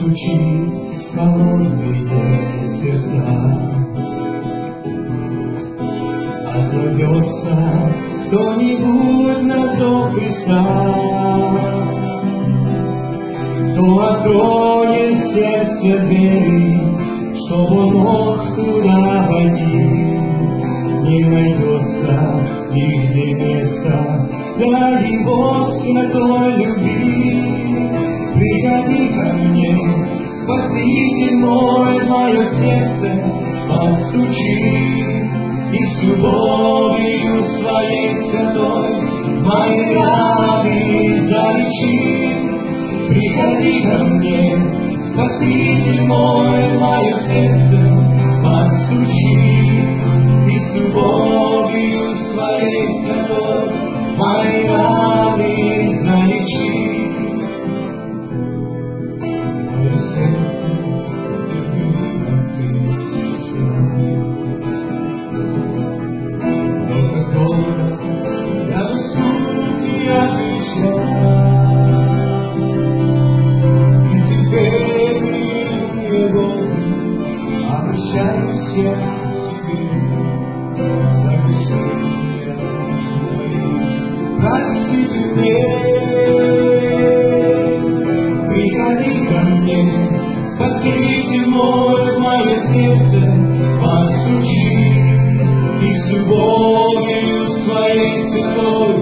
постучи холодные сердца. Отзовется кто-нибудь на зов Христа, кто откроет в сердце двери, чтоб он мог туда войти. Не найдется нигде места для его святой любви. Приходи ко мне, Спаситель мой, в мое сердце постучи, и с любовью своей святой мои раны залечи. Приходи ко мне, Спаситель мой, в мое сердце постучи, и с любовью своей святой мои раны залечи. Мое сердце терпимо тысяча, но как долго я доступнее отвечал, и теперь приемные годы обращаюсь я к тебе. Согрешения мои прости ты мне. Приходи ко мне, Спаситель мой, в мое сердце постучи, и с любовью своей святой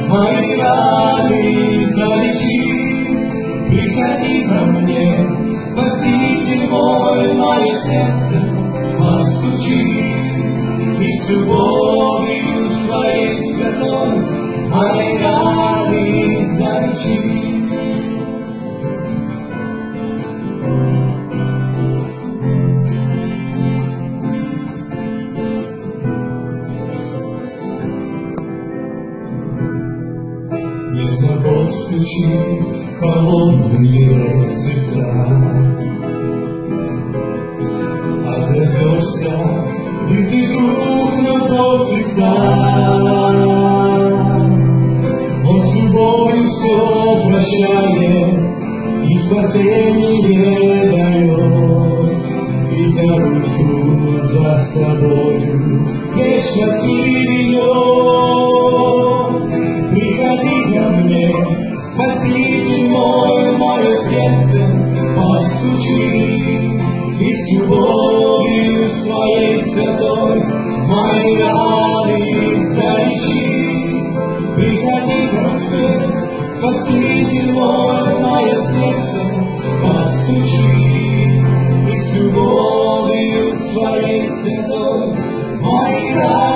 мои раны залечи. Приходи ко мне, Спаситель мой, в мое сердце постучи, и с любовью своей святой мои раны залечи. Нежно постучи холодные сердца, отзовешься, и ты дух на зов Христа. Он с любовью все прощает и спасение дает, и за руку за собою вечно ведет. Приходи ко мне, Спаситель мой, в мое сердце постучи, и с любовью своей святой мои раны залечи. Приходи ко мне, Спаситель мой, в мое сердце постучи, и с любовью своей святой мои раны